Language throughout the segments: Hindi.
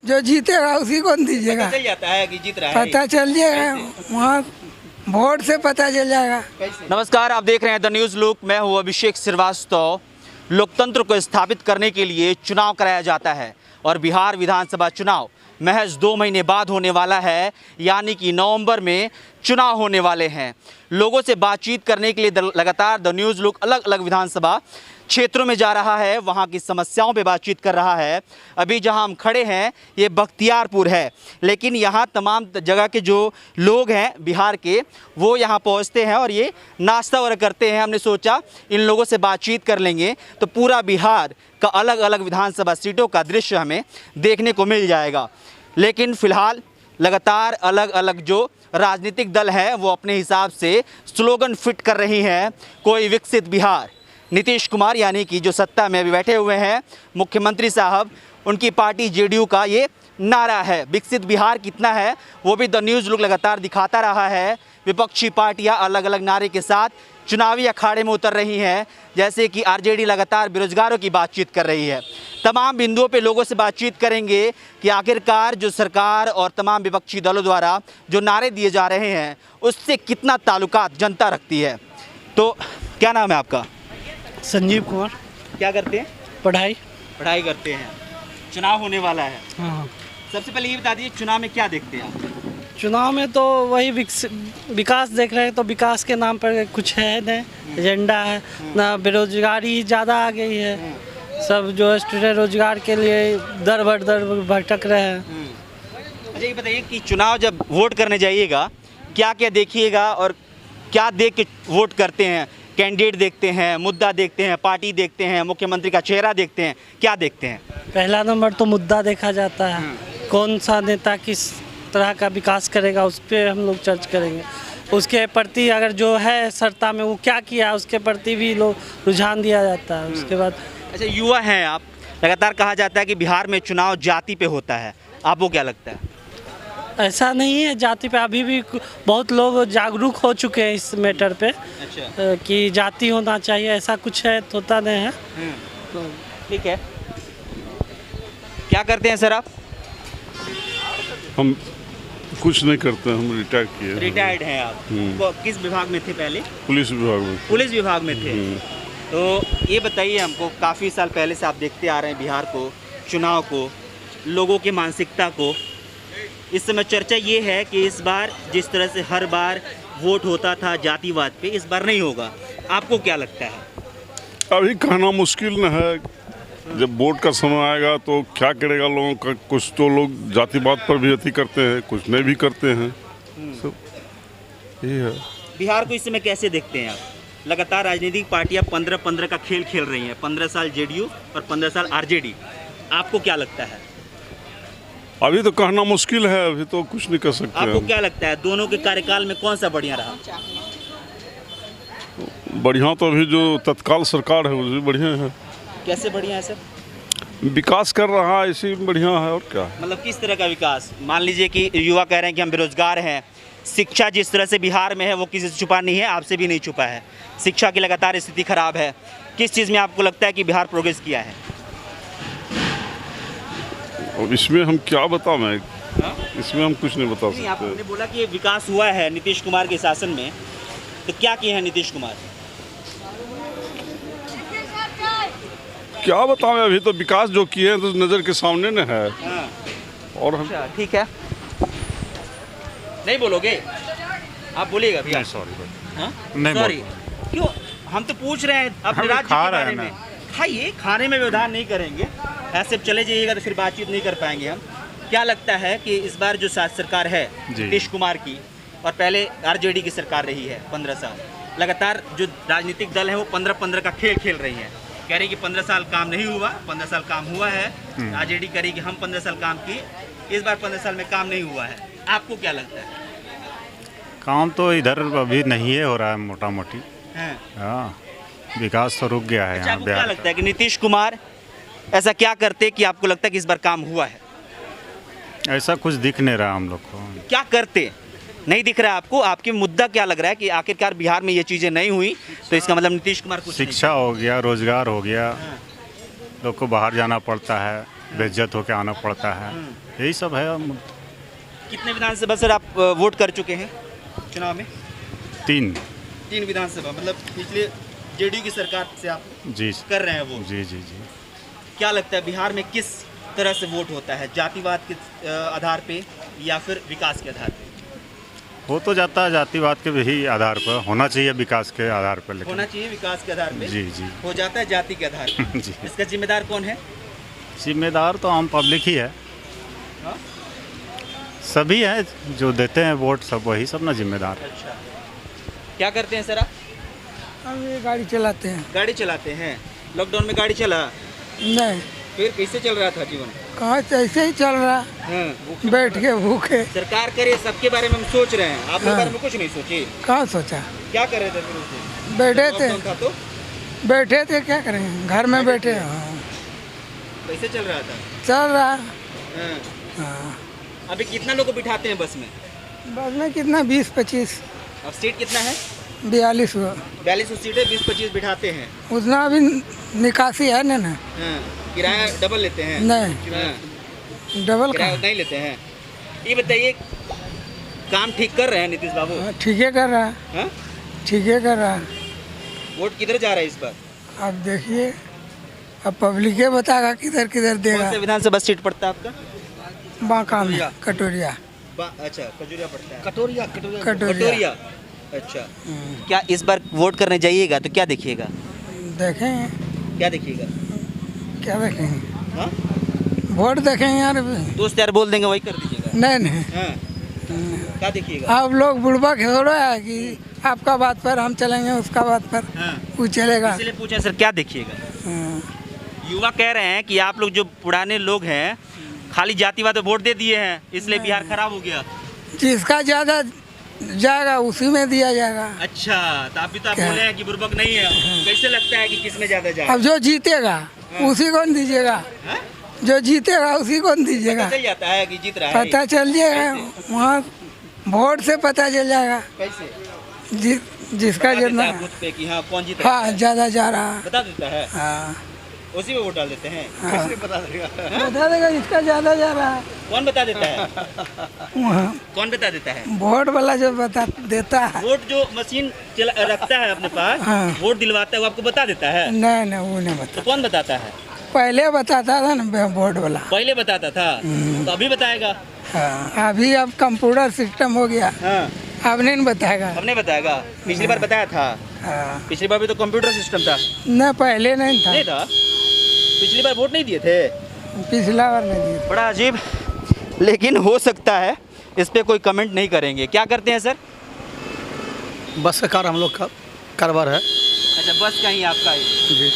जो जीतेगा उसी को दीजिएगा। चल जाता है कि जीत रहा है, पता चल जाएगा, वहाँ वोट से पता चल जाएगा। नमस्कार, आप देख रहे हैं द न्यूज़ लुक। मैं हूँ अभिषेक श्रीवास्तव। लोकतंत्र को स्थापित करने के लिए चुनाव कराया जाता है और बिहार विधानसभा चुनाव महज 2 महीने बाद होने वाला है, यानी कि नवंबर में चुनाव होने वाले हैं। लोगों से बातचीत करने के लिए लगातार द न्यूज़ लुक अलग अलग विधानसभा क्षेत्रों में जा रहा है, वहाँ की समस्याओं पे बातचीत कर रहा है। अभी जहाँ हम खड़े हैं ये बख्तियारपुर है, लेकिन यहाँ तमाम जगह के जो लोग हैं बिहार के, वो यहाँ पहुँचते हैं और ये नाश्ता वगैरह करते हैं। हमने सोचा इन लोगों से बातचीत कर लेंगे तो पूरा बिहार का अलग अलग विधानसभा सीटों का दृश्य हमें देखने को मिल जाएगा। लेकिन फ़िलहाल लगातार अलग अलग जो राजनीतिक दल है वो अपने हिसाब से स्लोगन फिट कर रही हैं। कोई विकसित बिहार, नीतीश कुमार यानी कि जो सत्ता में अभी बैठे हुए हैं मुख्यमंत्री साहब, उनकी पार्टी जेडीयू का ये नारा है। विकसित बिहार कितना है वो भी द न्यूज़ लुक लगातार दिखाता रहा है। विपक्षी पार्टियां अलग अलग नारे के साथ चुनावी अखाड़े में उतर रही हैं, जैसे कि आरजेडी लगातार बेरोजगारों की बातचीत कर रही है। तमाम बिंदुओं पे लोगों से बातचीत करेंगे कि आखिरकार जो सरकार और तमाम विपक्षी दलों द्वारा जो नारे दिए जा रहे हैं उससे कितना ताल्लुकात जनता रखती है। तो क्या नाम है आपका? संजीव कुमार। क्या करते हैं? पढ़ाई करते हैं। चुनाव होने वाला है। हाँ। सबसे पहले ये बता दीजिए, चुनाव में क्या देखते हैं आप? चुनाव में तो वही विकास देख रहे हैं, तो विकास के नाम पर कुछ है नहीं, एजेंडा है ना। बेरोजगारी ज़्यादा आ गई है, सब जो स्टूडेंट रोजगार के लिए दर भटक रहे हैं। अच्छा ये बताइए कि चुनाव जब वोट करने जाइएगा क्या क्या देखिएगा और क्या देख के वोट करते हैं? कैंडिडेट देखते हैं, मुद्दा देखते हैं, पार्टी देखते हैं, मुख्यमंत्री का चेहरा देखते हैं, क्या देखते हैं? पहला नंबर तो मुद्दा देखा जाता है, कौन सा नेता किस तरह का विकास करेगा उस पर हम लोग चर्च करेंगे। उसके प्रति अगर जो है सत्ता में वो क्या किया उसके प्रति भी लोग रुझान दिया जाता है। उसके बाद अच्छा युवा हैं आप, लगातार कहा जाता है कि बिहार में चुनाव जाति पे होता है, आपको क्या लगता है? ऐसा नहीं है, जाति पे अभी भी बहुत लोग जागरूक हो चुके हैं इस मैटर पे। अच्छा। कि जाति होना चाहिए, ऐसा कुछ है तो होता नहीं है। तो ठीक है। क्या करते हैं सर आप? हम कुछ नहीं करते, हम रिटायर्ड किए। रिटायर्ड हैं आप? तो किस विभाग में थे पहले? पुलिस विभाग में। पुलिस विभाग में थे। तो ये बताइए हमको, काफ़ी साल पहले से आप देखते आ रहे हैं बिहार को, चुनाव को, लोगों की मानसिकता को। इस समय चर्चा ये है कि इस बार जिस तरह से हर बार वोट होता था जातिवाद पे, इस बार नहीं होगा। आपको क्या लगता है? अभी कहना मुश्किल न है, जब वोट का समय आएगा तो क्या करेगा लोगों का। कुछ तो लोग जातिवाद पर भी अति करते हैं, कुछ नहीं भी करते हैं। सब यही है। बिहार को इस समय कैसे देखते हैं आप? लगातार राजनीतिक पार्टियां 15-15 का खेल खेल रही हैं, 15 साल जेडीयू और 15 साल आरजेडी। आपको क्या लगता है? अभी तो कहना मुश्किल है, अभी तो कुछ नहीं कर सकते। आपको क्या लगता है दोनों के कार्यकाल में कौन सा बढ़िया रहा? बढ़िया तो अभी जो तत्काल सरकार है वो भी बढ़िया है। कैसे बढ़िया है सर? विकास कर रहा है, इसी में बढ़िया है और क्या। मतलब किस तरह का विकास? मान लीजिए कि युवा कह रहे हैं कि हम बेरोजगार हैं, शिक्षा जिस तरह से बिहार में है वो किसी से छुपा नहीं है, आपसे भी नहीं छुपा है। शिक्षा की लगातार स्थिति खराब है। किस चीज़ में आपको लगता है कि बिहार प्रोग्रेस किया है? और इसमें हम क्या बताएं, इसमें हम कुछ नहीं बता सकते। आपने बोला कि विकास हुआ है नीतीश कुमार के शासन में, तो क्या किए हैं नीतीश कुमार? क्या बताएं, अभी तो विकास जो किए हैं तो नज़र के सामने न है। और हम ठीक है, नहीं बोलोगे? आप बोलिएगा भैया। सॉरी सॉरी क्यों? हम तो पूछ रहे हैं अपने राज्य के बारे में। खाइए, खाने में व्यवधान नहीं करेंगे, ऐसे चले जाइएगा तो फिर बातचीत नहीं कर पाएंगे हम। क्या लगता है कि इस बार जो सरकार है नीतीश कुमार की, और पहले आरजेडी की सरकार रही है 15 साल, लगातार जो राजनीतिक दल है वो 15-15 का खेल खेल रही है। कह रही कि 15 साल काम नहीं हुआ, 15 साल काम हुआ है। आरजेडी कह रही कि हम 15 साल काम किए, इस बार 15 साल में काम नहीं हुआ है। आपको क्या लगता है? काम तो इधर अभी नहीं है हो रहा है, मोटा मोटी। हाँ, विकास तो रुक गया है यहाँ। आपको क्या लगता है कि नीतीश कुमार ऐसा क्या करते कि आपको लगता है कि इस बार काम हुआ है? ऐसा कुछ दिख नहीं रहा हम लोग को। क्या करते नहीं दिख रहा है आपको? आपके मुद्दा क्या लग रहा है कि आखिरकार बिहार में ये चीज़ें नहीं हुई तो इसका मतलब नीतीश कुमार कुछ शिक्षा हो गया, रोजगार हो गया, लोग को बाहर जाना पड़ता है, बेइज्जत होकर आना पड़ता है, यही सब है। कितने विधानसभा सर आप वोट कर चुके हैं चुनाव में? 3 विधानसभा, मतलब पिछले जेडीयू की सरकार से आप जी कर रहे हैं वो। जी जी जी। क्या लगता है बिहार में किस तरह से वोट होता है, जातिवाद के आधार पे या फिर विकास के आधार पे? हो तो जाता है जातिवाद के भी आधार पर, होना चाहिए विकास के आधार पर, लेकिन होना चाहिए विकास के आधार पे, जी जी हो जाता है जाति के आधार पे। जी। इसका जिम्मेदार कौन है? जिम्मेदार तो आम पब्लिक ही है, हाँ? सभी है जो देते हैं वोट, सब वही सब ना जिम्मेदार। अच्छा, क्या करते हैं सर आप? हम ये गाड़ी चलाते हैं। गाड़ी चलाते हैं। लॉकडाउन में गाड़ी चला, नहीं, फिर कैसे चल रहा था जीवन? कहाँ ऐसे ही चल रहा, हाँ। बैठ के भूखे। सरकार करे, सबके बारे में हम सोच रहे हैं, आप लोग हाँ। बारे में कुछ नहीं सोचे? कहाँ सोचा, क्या कर रहे थे फिर उस दिन? बैठे थे, लॉकडाउन था तो बैठे थे, क्या करें, घर में बैठे। हाँ, कैसे चल रहा था? चल रहा। हाँ। हाँ, अभी कितना लोग को बिठाते हैं बस में? बस में कितना 20-25, अब सीट कितना है? 42 हुआ। 42 सीटें, 20-25 बिठाते हैं। उतना अभी निकासी है ना। हाँ। किराया डबल लेते हैं? नहीं, हाँ। डबल किराया का। उतना ही लेते हैं। ये बताइए, काम ठीक कर रहे हैं नीतीश बाबू? हाँ, ठीक है कर रहा, हाँ? ठीक है कर रहा। वोट किधर जा रहा है इस बार? अब देखिए, अब पब्लिक ही बताएगा किधर किधर कौन देगा। सा विधानसभा सीट पड़ता है आपका? बांका में कटोरिया। अच्छा, खजूरिया पड़ता है। कटोरिया। अच्छा, क्या इस बार वोट करने जाइएगा तो क्या देखिएगा? देखें, क्या देखिएगा? क्या देखेंगे, हाँ? वोट देखेंगे यार। दोस्त यार बोल देंगे वही कर दीजिएगा। नहीं नहीं, हाँ। क्या देखिएगा? आप लोग बुढ़बा थोड़ा है कि आपका बात पर हम चलेंगे, उसका बात पर हाँ। वो चलेगा। इसलिए पूछा सर, क्या देखिएगा? हाँ, युवा कह रहे हैं कि आप लोग जो पुराने लोग हैं खाली जातिवाद पे वोट दे दिए हैं, इसलिए बिहार खराब हो गया। जिसका ज्यादा जाएगा उसी में दिया जाएगा। अच्छा, तो आप भी तो आप क्या? बोले हैं कि बुर्बक नहीं है। कैसे लगता है कि किसमें ज्यादा जाए? अब जो जीतेगा उसी को न दीजिएगा, हाँ? जो जीतेगा उसी को न दीजिएगा। पता चल जाता है कि जीत रहा है। पता चल जाएगा, वहाँ वोट से पता चल जाएगा। कैसे? जिसका बता देता जितना, है बूथ पे कि हाँ कौन जीत रहा हाँ है, ज्यादा जा रहा है। बता देता है। हाँ, उसी में वोट डाल देते हैं। हाँ। कैसे बता देगा? बता देगा जिसका ज्यादा जा रहा है। कौन बता देता है? वहाँ कौन बता देता है? वोट वाला जो बता देता है। वोट जो मशीन रखता है अपने पास, हाँ। वोट दिलवाता है, वो आपको बता देता है। नहीं नहीं, वो नहीं तो बता। कौन बताता है? पहले बताता था ना वोट वाला। पहले बताता था, तो अभी बताएगा? हाँ, अभी अब कंप्यूटर सिस्टम हो गया, हाँ। अब नहीं बताएगा। अब नहीं बताएगा। पिछली बार बताया था। हाँ, पिछली बार भी तो कंप्यूटर सिस्टम था। न पहले नहीं था, नहीं था, पिछली बार वोट नहीं दिए थे। पिछला बार नहीं दिया। बड़ा अजीब, लेकिन हो सकता है इस पे कोई कमेंट नहीं करेंगे। क्या करते हैं सर? बस का कार हम लोग का कारोबार है। अच्छा, बस का ही आपका ही। जी,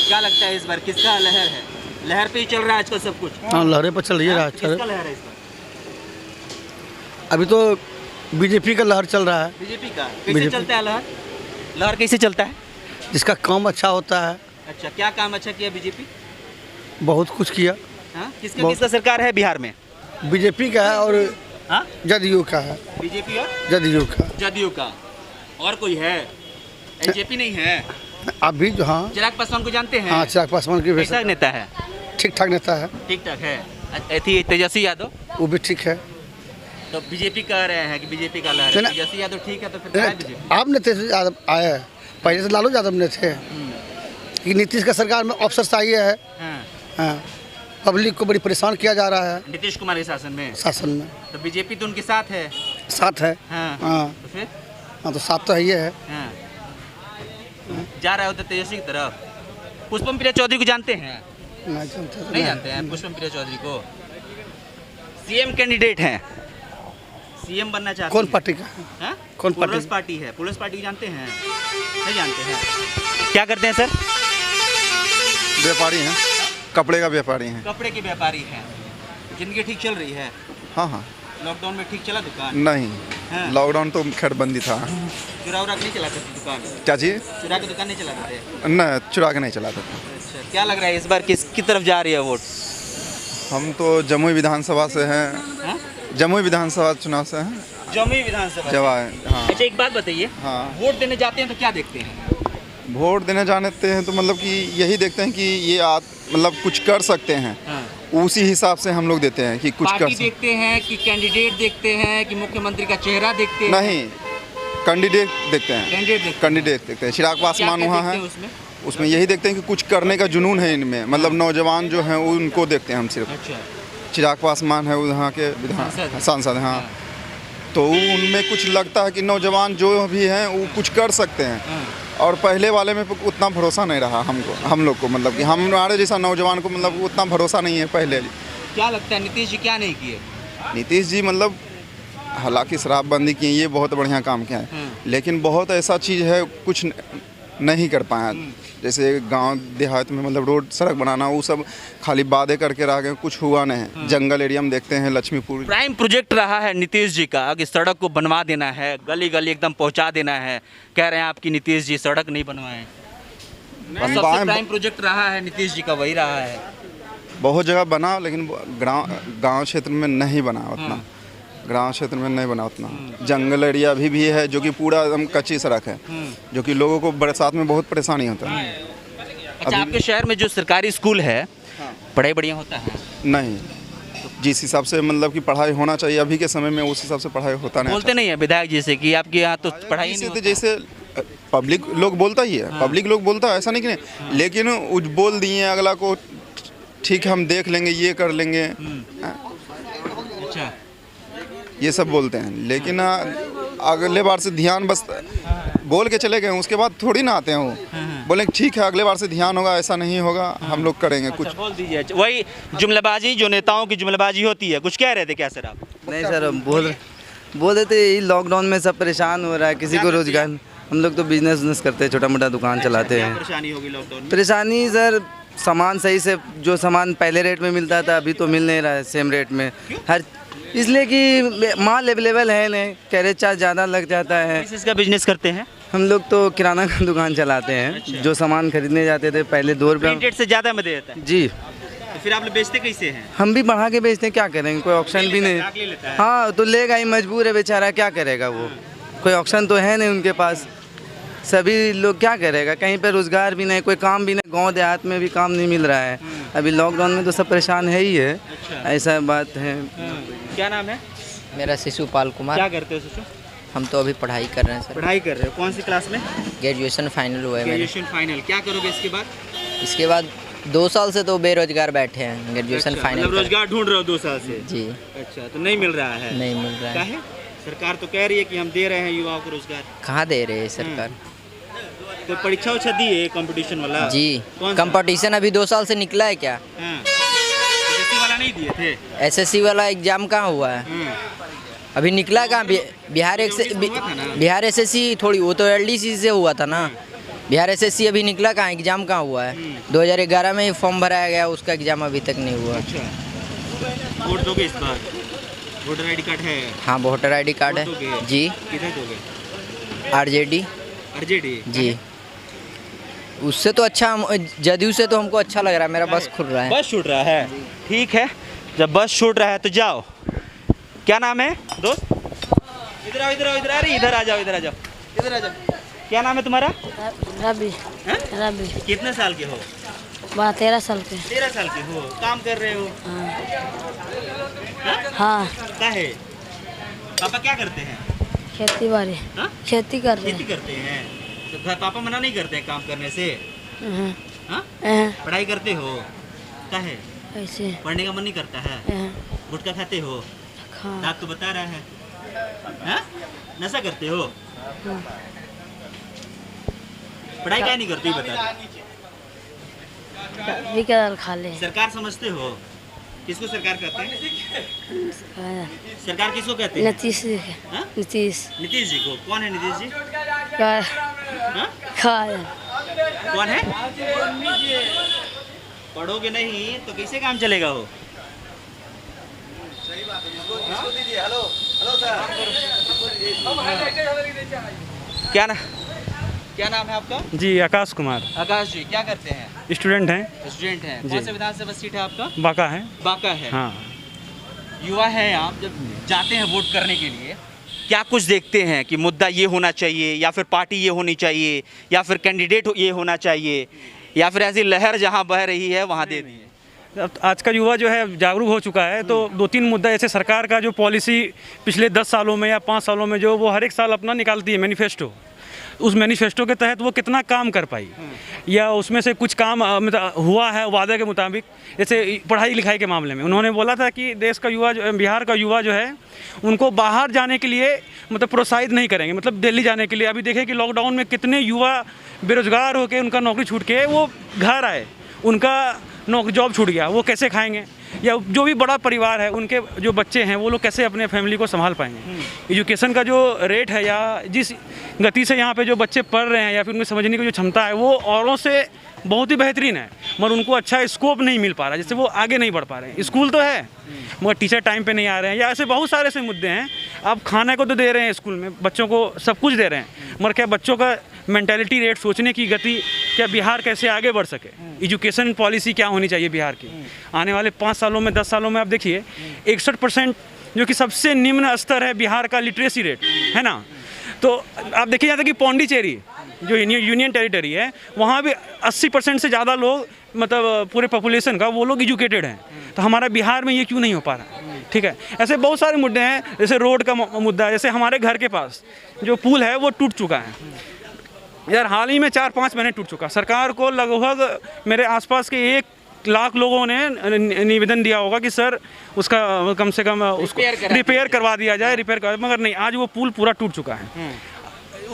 क्या लगता है इस बार किसका लहर है? लहर पे ही चल रहा है आजकल सब कुछ। हाँ लहरे पर चल रही है। किसका लहर है इस बार? अभी तो बीजेपी का लहर चल रहा है। बीजेपी का। कैसे बीजेपी। चलता है लहर? लहर कैसे चलता है? जिसका काम अच्छा होता है, अच्छा, क्या काम अच्छा किया बीजेपी? बहुत कुछ किया। हाँ, किसका बहुत। किसका सरकार है बिहार में? बीजेपी का है और हाँ, जदयू का है। बीजेपी और जदयू का जदयू का। और कोई है? एलजेपी नहीं है? अभी जो, हाँ चिराग पासवान को जानते हैं? हाँ, चिराग पासवान की कैसा नेता है? ठीक ठाक नेता है। ठीक ठाक है। थी तेजस्वी यादव, वो भी ठीक है। तो बीजेपी कह रहे हैं कि बीजेपी का लहर है। नहीं, तेजस्वी यादव ठीक है, तो फिर क्या है बीजेपी? आप ने तेजस्वी यादव आए हैं, पहले से लालू यादव ने थे कि नीतीश का सरकार में अफसरशाही है। हाँ। हाँ, पब्लिक को बड़ी परेशान किया जा रहा है नीतीश कुमार के शासन में। शासन में। तो बीजेपी तो उनके साथ है। साथ है। हाँ। हाँ तो फिर हाँ, तो साथ तो है, ये है। हाँ। जा रहा होता तेजस्वी की तरफ। पुष्पम प्रिया चौधरी को जानते हैं? नहीं जानते तो नहीं जानते हैं पुष्पम प्रिया चौधरी को। सीएम कैंडिडेट हैं, सीएम बनना चाहते कौन हैं। पार्टी का? हाँ? कौन पार्टी? पुलिस पार्टी है। पुलिस पार्टी को जानते हैं? नहीं जानते हैं। क्या करते हैं सर? व्यापारी हैं, कपड़े का व्यापारी हैं। कपड़े के व्यापारी हैं। जिंदगी ठीक चल रही है? हाँ हाँ। लॉकडाउन में ठीक चला दुकान? नहीं, हाँ। लॉकडाउन तो खैर बंदी था। चुरा उरा के नहीं चलाते थे दुकान? क्या चीज़? चुरा के दुकान नहीं चलाते थे? न चुरा के नहीं चलाते थे। अच्छा, क्या लग रहा है इस बार किसकी तरफ जा रही है वोट? हम तो जमुई विधानसभा से हैं। हाँ? जमुई विधानसभा चुनाव से हैं। जमुई विधानसभा। जवाब। हाँ अच्छा, एक बात बताइए, हाँ। वोट देने जाते हैं तो क्या देखते हैं? वोट देने जाते हैं तो मतलब कि यही देखते हैं कि ये मतलब कुछ कर सकते हैं। हाँ। उसी हिसाब से हम लोग देते हैं कि कुछ पार्टी देखते हैं कि कैंडिडेट देखते हैं कि मुख्यमंत्री का चेहरा देखते हैं? नहीं, कैंडिडेट देखते हैं। कैंडिडेट देखते हैं। चिराग पासवान वहाँ है, उसमें यही देखते हैं कि कुछ करने का जुनून है इनमें, मतलब नौजवान जो हैं उनको देखते हैं हम सिर्फ। अच्छा, चिराग पासवान है वहाँ के विधान सांसद, हाँ, तो उनमें कुछ लगता है कि नौजवान जो भी हैं वो कुछ कर सकते हैं। और पहले वाले में उतना भरोसा नहीं रहा हम लोग को, मतलब कि हमारे जैसा नौजवान को मतलब उतना भरोसा नहीं है पहले। क्या लगता है नीतीश जी क्या नहीं किए? नीतीश जी मतलब हालांकि शराबबंदी की ये बहुत बढ़िया काम किया है, लेकिन बहुत ऐसा चीज़ है कुछ नहीं कर पाया। जैसे गांव देहात में मतलब रोड सड़क बनाना वो सब खाली वादे करके रह गए, कुछ हुआ नहीं। जंगल एरिया में देखते हैं लक्ष्मीपुर प्राइम प्रोजेक्ट रहा है नीतीश जी का कि सड़क को बनवा देना है, गली गली एकदम पहुंचा देना है। कह रहे हैं आपकी नीतीश जी सड़क नहीं बनवाए। सबसे प्राइम प्रोजेक्ट रहा है नीतीश जी का, वही रहा है। बहुत जगह बना, लेकिन गांव क्षेत्र में नहीं बना उतना। ग्राम क्षेत्र में नहीं बना उतना। जंगल एरिया अभी भी है जो कि पूरा एकदम कच्ची सड़क है, जो कि लोगों को बरसात में बहुत परेशानी होता है। अच्छा, आपके शहर में जो सरकारी स्कूल है पढ़ाई बढ़िया होता है? नहीं, जिस हिसाब से मतलब कि पढ़ाई होना चाहिए अभी के समय में उस हिसाब से पढ़ाई होता नहीं। बोलते नहीं है विधायक जी से कि आपके यहाँ तो पढ़ाई नहीं होता? जैसे पब्लिक लोग बोलता ही है, पब्लिक लोग बोलता है, ऐसा नहीं कि नहीं, लेकिन बोल दिए अगला को ठीक है हम देख लेंगे, ये कर लेंगे। अच्छा, ये सब बोलते हैं, लेकिन अगले बार से ध्यान बस बोल के चले गए, उसके बाद थोड़ी ना आते हैं वो बोले ठीक है अगले बार से ध्यान होगा, ऐसा नहीं होगा, हम लोग करेंगे कुछ। बोल दीजिए। वही जुमलेबाजी, जो नेताओं की जुमलेबाजी होती है। कुछ कह रहे थे क्या सर आप? नहीं सर, बोल रहे थे यही लॉकडाउन में सब परेशान हो रहा है, किसी को रोजगार। हम लोग तो बिजनेस करते हैं, छोटा मोटा दुकान चलाते हैं। परेशानी होगी लॉकडाउन में? परेशानी सर, सामान सही से जो सामान पहले रेट में मिलता था अभी तो मिल नहीं रहा है सेम रेट में। हर इसलिए कि माल अवेलेबल है नहीं, कैरेज चार्ज ज़्यादा लग जाता है। किस का बिजनेस करते हैं? हम लोग तो किराना का दुकान चलाते हैं। अच्छा। जो सामान खरीदने जाते थे पहले 2 रुपये रेट से ज़्यादा में देता है जी। तो फिर आप लोग बेचते कैसे हैं? हम भी बढ़ा के बेचते हैं, क्या करेंगे, कोई ऑप्शन भी नहीं। हाँ तो लेगा ही, मजबूर है बेचारा, क्या करेगा वो, कोई ऑप्शन तो है नहीं उनके पास। सभी लोग क्या करेगा, कहीं पे रोज़गार भी नहीं, कोई काम भी नहीं, गांव देहात में भी काम नहीं मिल रहा है। अभी लॉकडाउन में तो सब परेशान है ही है। अच्छा। ऐसा बात है। क्या नाम है? मेरा शिशुपाल कुमार। क्या करते हो शिशु? हम तो अभी पढ़ाई कर रहे हैं सर। पढ़ाई कर रहे हो? कौन सी क्लास में? ग्रेजुएशन फाइनल हुआ है। Graduation final. क्या करोगे इसके बाद? इसके बाद 2 साल से तो बेरोजगार बैठे हैं, ग्रेजुएशन अच्छा, फाइनल। मतलब रोजगार ढूंढ रहे हो 2 साल से? जी। अच्छा, तो नहीं मिल रहा है? नहीं मिल रहा है। सरकार तो कह रही है कि हम दे रहे हैं युवाओं को रोजगार। कहाँ दे रहे हैं सरकार? तो परीक्षा उच्छा दी है कंपटीशन वाला? जी, कंपटीशन अभी 2 साल से निकला है क्या? एसएससी वाला नहीं दिए थे? एसएससी वाला एग्जाम कहाँ हुआ है अभी, निकला कहाँ? बिहार एसएससी थोड़ी, वो तो एलडीसी से हुआ था ना। बिहार एसएससी अभी निकला कहाँ, एग्जाम कहाँ हुआ है? 2011 में ही फॉर्म भराया गया, उसका एग्जाम अभी तक नहीं हुआ। अच्छा, वोट दोगे इस बार? वोटर आईडी कार्ड है? हाँ, वोटर आईडी कार्ड है जी। किधर दोगे? आरजेडी जी। उससे तो अच्छा, जदयू से तो हमको अच्छा लग रहा है, मेरा बस खुल रहा है। बस छूट रहा है? ठीक है, जब बस छूट रहा है तो जाओ। क्या नाम है दोस्त? इधर आओ, इधर आओ, इधर आ रही, इधर आ जाओ, इधर आ जाओ, इधर आ जाओ। क्या नाम है तुम्हारा? रवि। रवि। कितने साल के हो? 13 साल के। 13 साल के हो? काम कर रहे हो? हाँ। क्या है? पापा क्या करते हैं? खेती बाड़ी। खेती कर रहे हैं। खेती करते हैं तो घर पापा मना नहीं करते हैं काम करने से? पढ़ाई करते हो? क्या है? ऐसे पढ़ने का मन नहीं करता है? गुटखा खाते हो? दांत तो बता रहा है। हाँ? नशा करते हो? पढ़ाई क्या नहीं करते बता? खा ले। सरकार समझते हो? किसको सरकार कहते हैं? सरकार किसको कहते हैं? नीतीश। नीतीश जी को। कौन है नीतीश जी? कौन है? पढ़ोगे नहीं तो कैसे काम चलेगा वो? क्या नाम है आपका? जी, आकाश कुमार। आकाश जी, क्या करते हैं? स्टूडेंट हैं। स्टूडेंट हैं। कौन सा विधानसभा सीट है आपका? बांका है। बांका है। हाँ। युवा है आप, जब जाते हैं वोट करने के लिए क्या कुछ देखते हैं कि मुद्दा ये होना चाहिए, या फिर पार्टी ये होनी चाहिए, या फिर कैंडिडेट ये होना चाहिए, या फिर ऐसी लहर जहाँ बह रही है वहाँ दे दी है? आज का युवा जो है जागरूक हो चुका है, तो 2-3 मुद्दा ऐसे सरकार का जो पॉलिसी पिछले 10 सालों में या 5 सालों में जो वो हर एक साल अपना निकालती है मैनिफेस्टो, उस मैनिफेस्टो के तहत वो कितना काम कर पाई या उसमें से कुछ काम मतलब हुआ है वादे के मुताबिक। जैसे पढ़ाई लिखाई के मामले में उन्होंने बोला था कि देश का युवा बिहार का युवा जो है उनको बाहर जाने के लिए मतलब प्रोत्साहित नहीं करेंगे, मतलब दिल्ली जाने के लिए। अभी देखें कि लॉकडाउन में कितने युवा बेरोजगार होकर उनका नौकरी छूट के वो घर आए, उनका जॉब छूट गया, वो कैसे खाएंगे, या जो भी बड़ा परिवार है उनके जो बच्चे हैं वो लोग कैसे अपने फैमिली को संभाल पाएंगे। एजुकेशन का जो रेट है या जिस गति से यहाँ पे जो बच्चे पढ़ रहे हैं या फिर उनमें समझने की जो क्षमता है वो औरों से बहुत ही बेहतरीन है, मगर उनको अच्छा स्कोप नहीं मिल पा रहा, जिससे वो आगे नहीं बढ़ पा रहे हैं। स्कूल तो है मगर टीचर टाइम पे नहीं आ रहे हैं, या ऐसे बहुत सारे ऐसे मुद्दे हैं। आप खाने को तो दे रहे हैं स्कूल में, बच्चों को सब कुछ दे रहे हैं, मगर क्या बच्चों का मेंटालिटी रेट, सोचने की गति, क्या बिहार कैसे आगे बढ़ सके, एजुकेशन पॉलिसी क्या होनी चाहिए बिहार की आने वाले 5 सालों में 10 सालों में। आप देखिए 61% जो कि सबसे निम्न स्तर है बिहार का लिटरेसी रेट है ना। तो आप देखिए यहाँ तक कि पौंडीचेरी जो यूनियन टेरिटरी है वहाँ भी 80% से ज़्यादा लोग मतलब पूरे पॉपुलेशन का वो लोग एजुकेटेड हैं। तो हमारा बिहार में ये क्यों नहीं हो पा रहा, ठीक है। ऐसे बहुत सारे मुद्दे हैं, जैसे रोड का मुद्दा, जैसे हमारे घर के पास जो पुल है वो टूट चुका है यार, हाल ही में 4-5 महीने टूट चुका। सरकार को लगभग मेरे आसपास के 1 लाख लोगों ने निवेदन दिया होगा कि सर उसका कम से कम उसको रिपेयर करवा दिया जाए, मगर नहीं, आज वो पुल पूरा टूट चुका है।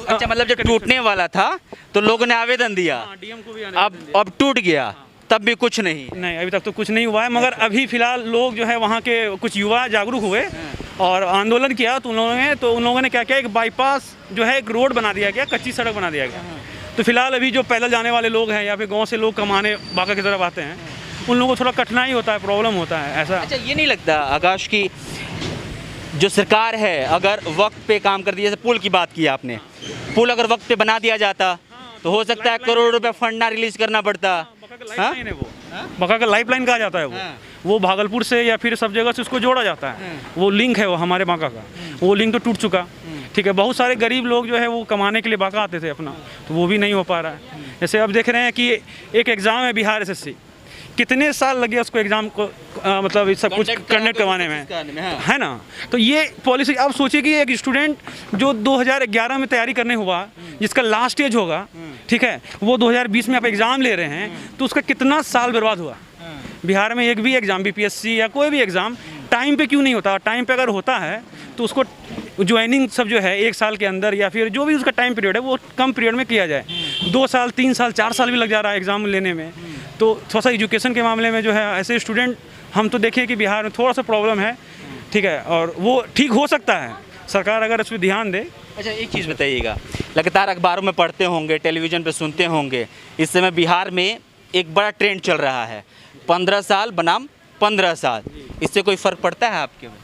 अच्छा, मतलब जब टूटने वाला था तो लोगों ने आवेदन दिया, डीएम को भी अब टूट गया, तब भी कुछ नहीं। अभी तक तो कुछ नहीं हुआ है, मगर अभी फिलहाल लोग जो है वहाँ के कुछ युवा जागरूक हुए और आंदोलन किया, तो उन लोगों ने क्या किया, एक बाईपास जो है एक रोड बना दिया गया, कच्ची सड़क बना दिया गया। तो फिलहाल अभी जो पैदल जाने वाले लोग हैं या फिर गाँव से लोग कमाने बांका की तरफ आते हैं, उन लोगों को थोड़ा कठिनाई होता है, प्रॉब्लम होता है ऐसा। अच्छा, ये नहीं लगता आकाश की जो सरकार है अगर वक्त पे काम कर दिया, जैसे पुल की बात की आपने, पुल अगर वक्त पे बना दिया जाता तो हो सकता है करोड़ों रुपए फंड ना रिलीज करना पड़ता। बका का लाइफलाइन कहा जाता है वो भागलपुर से या फिर सब जगह से उसको जोड़ा जाता है, वो लिंक है वो हमारे बांका का, वो लिंक तो टूट चुका, ठीक है। बहुत सारे गरीब लोग जो है वो कमाने के लिए बांका आते थे अपना, तो वो भी नहीं हो पा रहा है। जैसे अब देख रहे हैं कि एक एग्ज़ाम है बिहार SSC, कितने साल लगे उसको एग्ज़ाम को मतलब सब कुछ कंडक्ट करवाने में, है ना। तो ये पॉलिसी आप सोचिए कि एक स्टूडेंट जो 2011 में तैयारी करने हुआ, जिसका लास्ट एज होगा, ठीक है, वो 2020 में आप एग्ज़ाम ले रहे हैं, तो उसका कितना साल बर्बाद हुआ। बिहार में एक भी एग्ज़ाम BPSC या कोई भी एग्ज़ाम टाइम पे क्यों नहीं होता। टाइम पे अगर होता है तो उसको ज्वाइनिंग सब जो है 1 साल के अंदर या फिर जो भी उसका टाइम पीरियड है वो कम पीरियड में किया जाए। 2 साल 3 साल 4 साल भी लग जा रहा है एग्ज़ाम लेने में। तो थोड़ा सा एजुकेशन के मामले में जो है ऐसे स्टूडेंट हम तो देखें कि बिहार में थोड़ा सा प्रॉब्लम है, ठीक है, और वो ठीक हो सकता है सरकार अगर इस पर ध्यान दे। अच्छा, एक चीज़ बताइएगा, लगातार अखबारों में पढ़ते होंगे, टेलीविज़न पे सुनते होंगे, इस समय बिहार में एक बड़ा ट्रेंड चल रहा है 15 साल बनाम 15 साल, इससे कोई फ़र्क पड़ता है आपके में?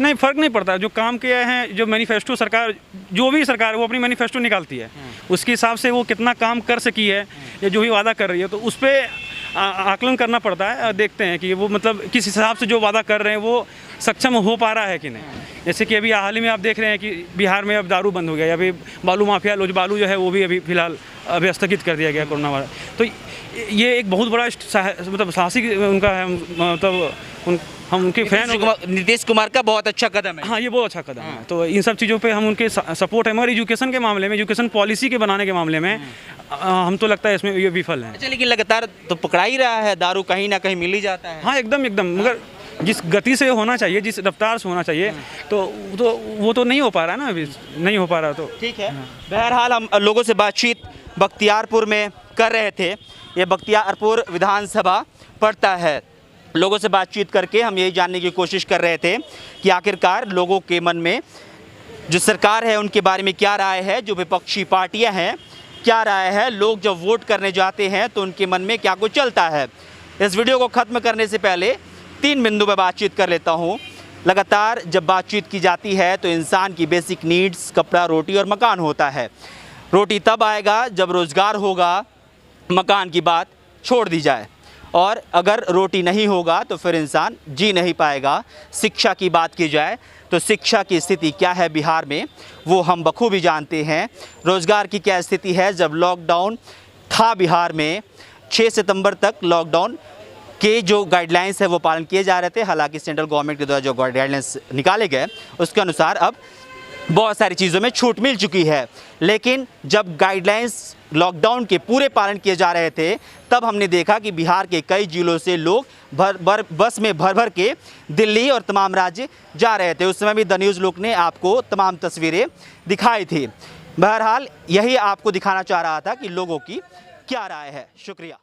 नहीं, फ़र्क नहीं पड़ता। जो काम किया है, जो मैनिफेस्टो सरकार, जो भी सरकार वो अपनी मैनिफेस्टो निकालती है, उसके हिसाब से वो कितना काम कर सकी है या जो भी वादा कर रही है, तो उस पर आकलन करना पड़ता है। देखते हैं कि वो मतलब किस हिसाब से जो वादा कर रहे हैं वो सक्षम हो पा रहा है कि नहीं। जैसे कि अभी हाल ही में आप देख रहे हैं कि बिहार में अब दारू बंद हो गया, अभी बालू माफिया बालू जो है वो भी अभी फिलहाल अभी स्थगित कर दिया गया कोरोना वाला। तो ये एक बहुत बड़ा मतलब साहसिक उनका है, मतलब हम उनके फैन। नीतीश कुमार का बहुत अच्छा कदम है। हाँ, ये बहुत अच्छा कदम है। तो इन सब चीज़ों पे हम उनके सपोर्ट है, मगर एजुकेशन के मामले में, एजुकेशन पॉलिसी के बनाने के मामले में हम तो लगता है इसमें ये विफल है। अच्छा, लेकिन लगातार तो पकड़ा ही रहा है, दारू कहीं ना कहीं मिल ही जाता है। हाँ, एकदम, मगर जिस गति से होना चाहिए, जिस रफ्तार से होना चाहिए, तो वो तो नहीं हो पा रहा है ना, अभी नहीं हो पा रहा। तो ठीक है, बहरहाल हम लोगों से बातचीत बख्तियारपुर में कर रहे थे। ये बख्तियारपुर विधानसभा पड़ता है। लोगों से बातचीत करके हम यही जानने की कोशिश कर रहे थे कि आखिरकार लोगों के मन में जो सरकार है उनके बारे में क्या राय है, जो विपक्षी पार्टियां हैं क्या राय है, लोग जब वोट करने जाते हैं तो उनके मन में क्या कुछ चलता है। इस वीडियो को ख़त्म करने से पहले 3 बिंदु पर बातचीत कर लेता हूँ। लगातार जब बातचीत की जाती है तो इंसान की बेसिक नीड्स कपड़ा, रोटी और मकान होता है। रोटी तब आएगा जब रोज़गार होगा, मकान की बात छोड़ दी जाए, और अगर रोटी नहीं होगा तो फिर इंसान जी नहीं पाएगा। शिक्षा की बात की जाए तो शिक्षा की स्थिति क्या है बिहार में वो हम बखूबी जानते हैं। रोज़गार की क्या स्थिति है, जब लॉकडाउन था बिहार में 6 सितंबर तक लॉकडाउन के जो गाइडलाइंस है वो पालन किए जा रहे थे। हालांकि सेंट्रल गवर्नमेंट के द्वारा जो गाइडलाइंस निकाले गए उसके अनुसार अब बहुत सारी चीज़ों में छूट मिल चुकी है। लेकिन जब गाइडलाइंस लॉकडाउन के पूरे पालन किए जा रहे थे तब हमने देखा कि बिहार के कई जिलों से लोग बस में भर भर के दिल्ली और तमाम राज्य जा रहे थे। उस समय भी द न्यूज़ लुक ने आपको तमाम तस्वीरें दिखाई थी। बहरहाल यही आपको दिखाना चाह रहा था कि लोगों की क्या राय है। शुक्रिया।